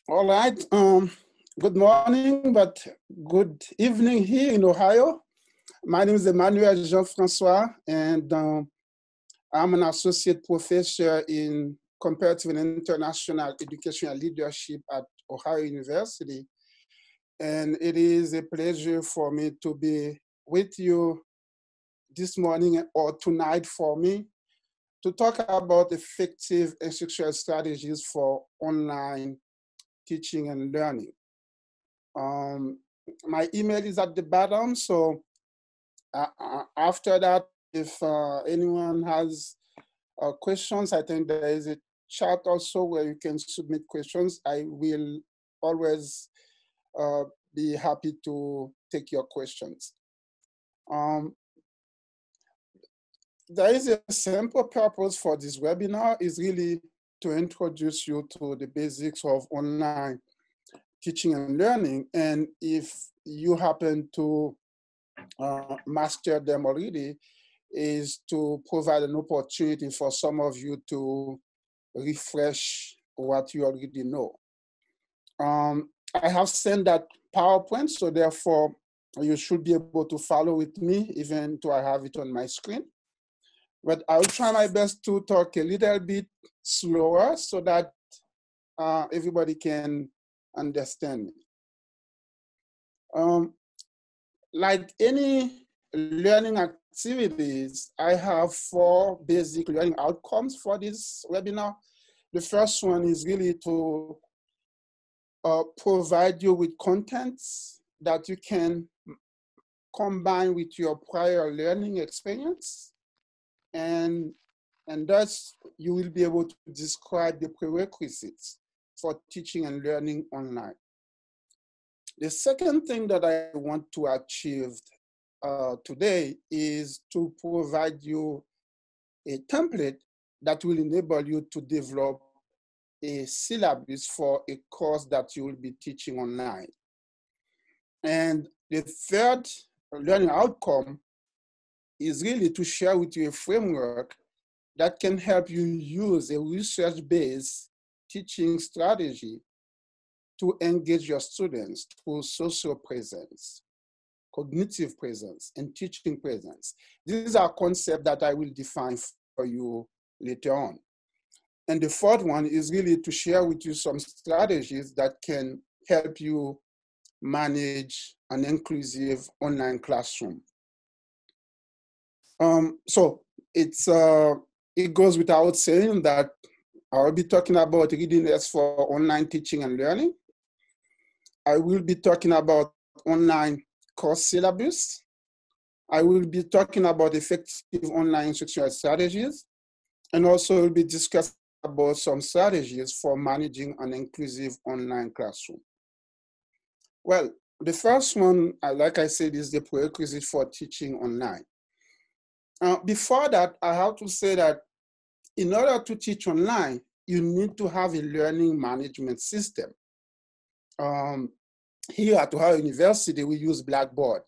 All right. Good morning, but good evening here in Ohio. My name is Emmanuel Francois, and I'm an associate professor in Comparative and International Education and Leadership at Ohio University. And it is a pleasure for me to be with you this morning or tonight for me to talk about effective instructional strategies for online teaching and learning. My email is at the bottom, so after that, if anyone has questions, I think there is a chat also where you can submit questions. I will always be happy to take your questions. There is a simple purpose for this webinar is really to introduce you to the basics of online teaching and learning. And if you happen to master them already, is to provide an opportunity for some of you to refresh what you already know. I have sent that PowerPoint, so therefore you should be able to follow with me even though I have it on my screen. But I'll try my best to talk a little bit slower so that everybody can understand me. Like any learning activities, I have 4 basic learning outcomes for this webinar. The first one is really to provide you with contents that you can combine with your prior learning experience. And thus you will be able to describe the prerequisites for teaching and learning online. The second thing that I want to achieve today is to provide you a template that will enable you to develop a syllabus for a course that you will be teaching online. And the third learning outcome is really to share with you a framework that can help you use a research-based teaching strategy to engage your students through social presence, cognitive presence, and teaching presence. These are concepts that I will define for you later on. And the fourth one is really to share with you some strategies that can help you manage an inclusive online classroom. So it goes without saying that I'll be talking about readiness for online teaching and learning. I will be talking about online course syllabus. I will be talking about effective online instructional strategies, and also will be discussing about some strategies for managing an inclusive online classroom. Well, the first one, like I said, is the prerequisite for teaching online. Before that, I have to say that in order to teach online, you need to have a learning management system. Here at Ohio University, we use Blackboard.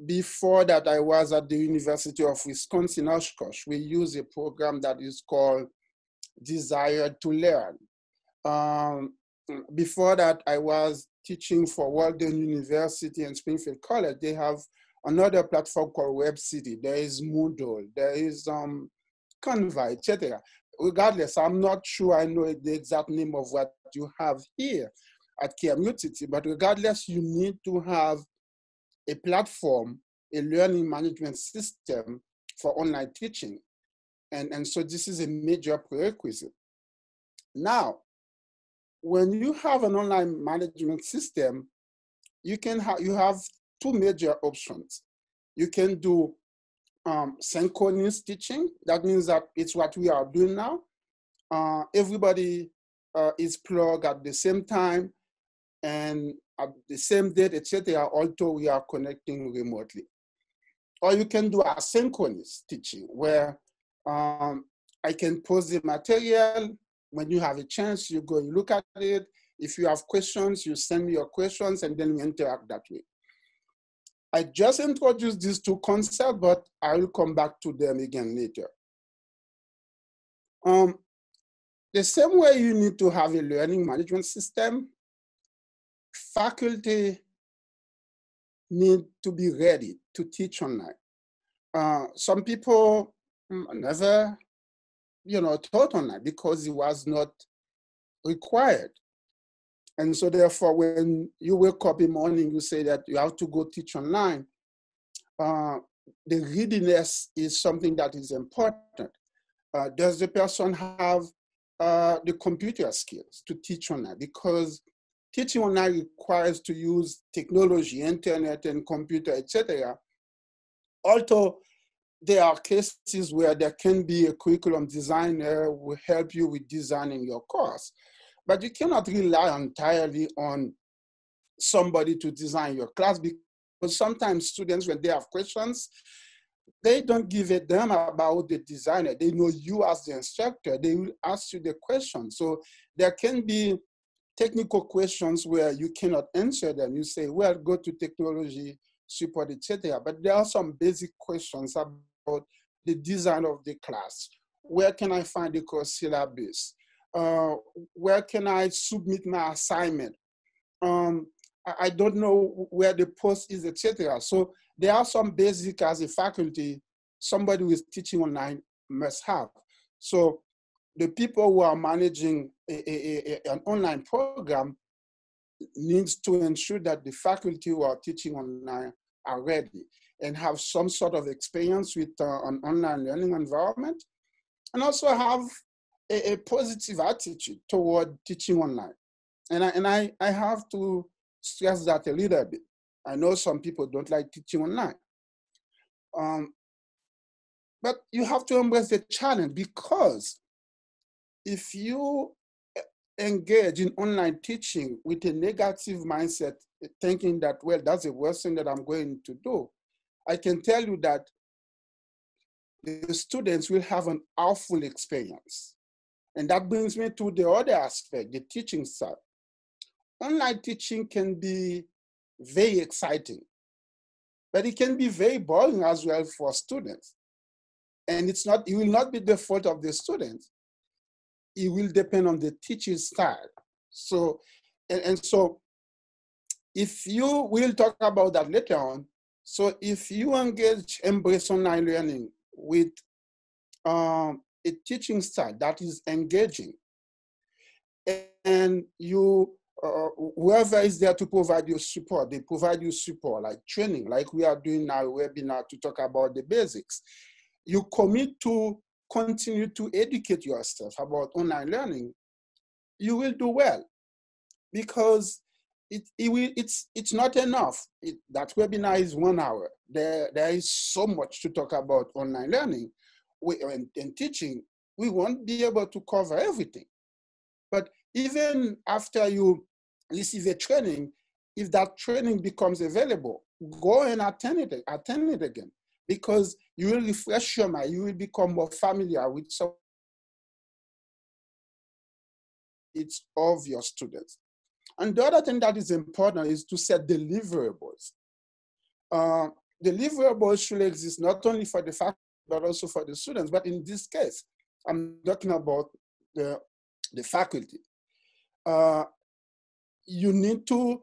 Before that, I was at the University of Wisconsin-Oshkosh. We use a program that is called Desire to Learn. Before that, I was teaching for Walden University and Springfield College. They have another platform called WebCity. There is Moodle, there is Canva, etc. Regardless, I'm not sure I know the exact name of what you have here at KMUTT, but regardless, you need to have a platform, a learning management system for online teaching. And so this is a major prerequisite. Now, when you have an online management system, you have 2 major options. You can do synchronous teaching. That means that it's what we are doing now. Everybody is plugged at the same time and at the same date, etc., although we are connecting remotely. Or you can do asynchronous teaching, where I can post the material. When you have a chance, you go and look at it. If you have questions, you send me your questions, and then we interact that way. I just introduced these 2 concepts, but I will come back to them again later. The same way you need to have a learning management system, faculty need to be ready to teach online. Some people never, taught online because it was not required. And so therefore, when you wake up in the morning, you say that you have to go teach online. The readiness is something that is important. Does the person have the computer skills to teach online? Because teaching online requires to use technology, internet and computer, etc. Although there are cases where there can be a curriculum designer who will help you with designing your course, but you cannot rely entirely on somebody to design your class, because sometimes students, when they have questions, they don't give a damn about the designer. They know you as the instructor. They will ask you the question. So there can be technical questions where you cannot answer them. You say, well, go to technology support, etc. But there are some basic questions about the design of the class. Where can I find the course syllabus? Where can I submit my assignment? I don't know where the post is, etc. So there are some basic as a faculty, somebody who is teaching online must have. So the people who are managing an online program needs to ensure that the faculty who are teaching online are ready and have some sort of experience with an online learning environment, and also have a positive attitude toward teaching online. And I have to stress that a little bit. I know some people don't like teaching online. But you have to embrace the challenge, because if you engage in online teaching with a negative mindset, thinking that, well, that's the worst thing that I'm going to do, I can tell you that the students will have an awful experience. And that brings me to the other aspect, the teaching side. Online teaching can be very exciting, but it can be very boring as well for students. And it will not be the fault of the students. It will depend on the teaching style. So, and so if you will talk about that later on. So if you embrace online learning with a teaching style that is engaging, and you, whoever is there to provide you support, they provide you support, like training, like we are doing now, a webinar to talk about the basics. You commit to continue to educate yourself about online learning, you will do well, because it's not enough. That webinar is 1 hour. There is so much to talk about online learning and teaching. We won't be able to cover everything. But even after you receive a training, if that training becomes available, go and attend it again, because you will refresh your mind. You will become more familiar with some of your students. And the other thing that is important is to set deliverables. Deliverables should exist not only for the faculty, but also for the students. But in this case, I'm talking about the faculty. You need to,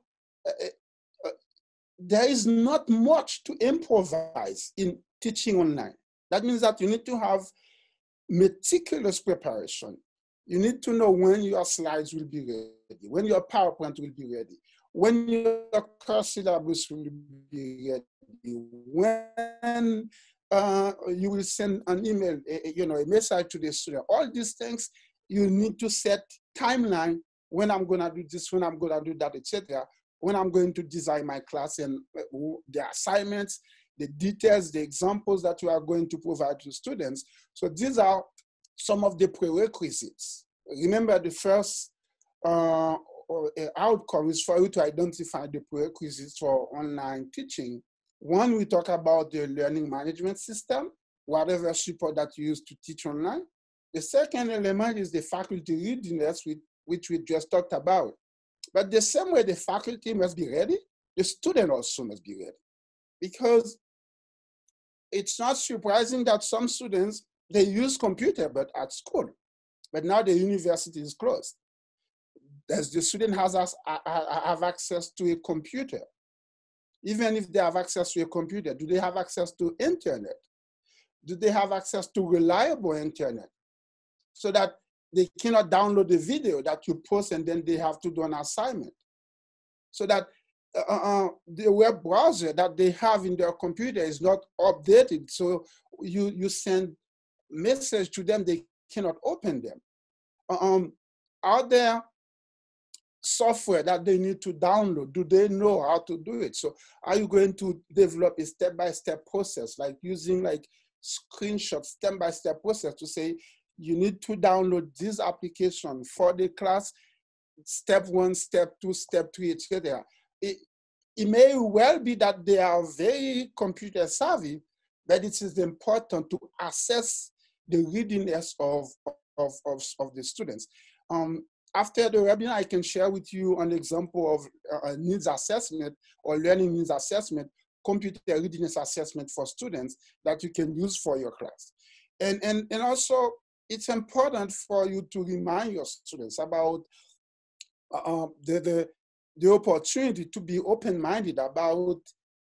there is not much to improvise in teaching online. That means that you need to have meticulous preparation. You need to know when your slides will be ready, when your PowerPoint will be ready, when your course syllabus will be ready, when you will send an email, a message to the student. All these things, you need to set timeline, when I'm going to do this, when I'm going to do that, etc. When I'm going to design my class, and the assignments, the details, the examples that you are going to provide to students. So these are some of the prerequisites. Remember, the first outcome is for you to identify the prerequisites for online teaching. One, we talk about the learning management system, whatever support that you use to teach online. The second element is the faculty readiness, which we just talked about. But the same way the faculty must be ready, the student also must be ready. Because it's not surprising that some students, they use computer, but at school. But now the university is closed. Does the student have access to a computer? Even if they have access to a computer, do they have access to internet? Do they have access to reliable internet? So that they cannot download the video that you post and then they have to do an assignment. So that the web browser that they have in their computer is not updated. So you send message to them, they cannot open them. Are there software that they need to download? Do they know how to do it? So are you going to develop a step-by-step process, like using like screenshots, step-by-step process to say, you need to download this application for the class, step 1, step 2, step 3, etc. It may well be that they are very computer savvy, but it is important to assess the readiness of the students. After the webinar, I can share with you an example of needs assessment or learning needs assessment, computer readiness assessment for students that you can use for your class. And also, it's important for you to remind your students about the opportunity to be open-minded about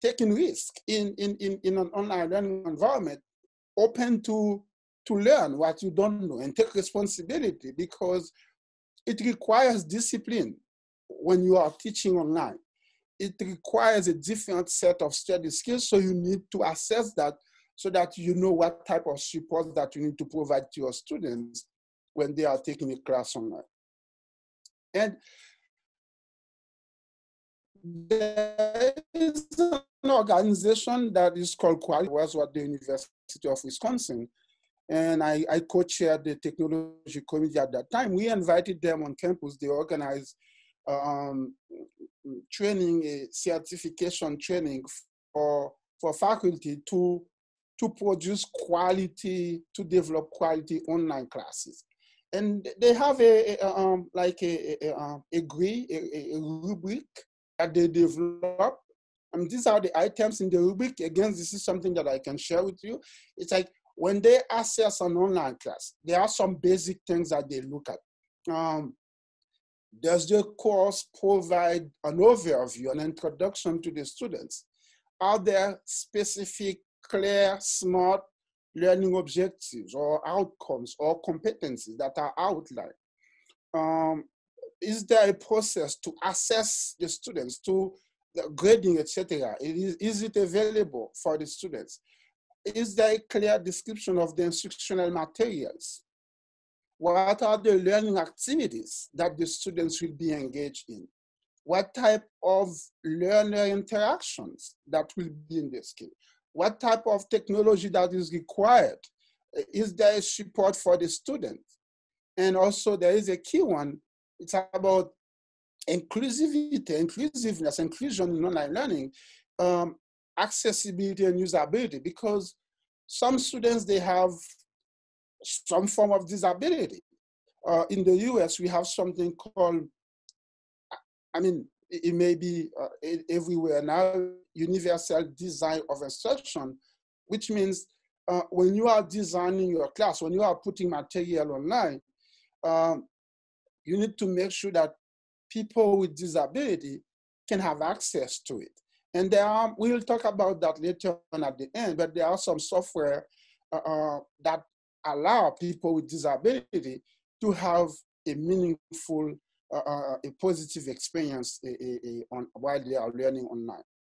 taking risk in an online learning environment, open to learn what you don't know and take responsibility, because it requires discipline when you are teaching online. It requires a different set of study skills, so you need to assess that so that you know what type of support that you need to provide to your students when they are taking a class online. And there is an organization that is called Quality, was at the University of Wisconsin, and I co-chaired the technology committee at that time. We invited them on campus. They organized training, certification training for faculty to produce quality, to develop quality online classes. And they have a rubric that they develop. And these are the items in the rubric. Again, this is something that I can share with you. It's like when they access an online class, there are some basic things that they look at. Does the course provide an overview, an introduction to the students? Are there specific, clear, smart learning objectives or outcomes or competencies that are outlined? Is there a process to assess the students, to the grading, etc.? Is it available for the students? Is there a clear description of the instructional materials? What are the learning activities that the students will be engaged in? What type of learner interactions that will be in the skill? What type of technology that is required? Is there a support for the student? And also there is a key one. It's about inclusiveness, inclusion in online learning, accessibility and usability, because some students, they have some form of disability. In the US, we have something called, I mean, it may be everywhere now, universal design of instruction, which means when you are designing your class, when you are putting material online, you need to make sure that people with disability can have access to it. And there are, we'll talk about that later on at the end, but there are some software that allow people with disability to have a meaningful, a positive experience while they are learning online.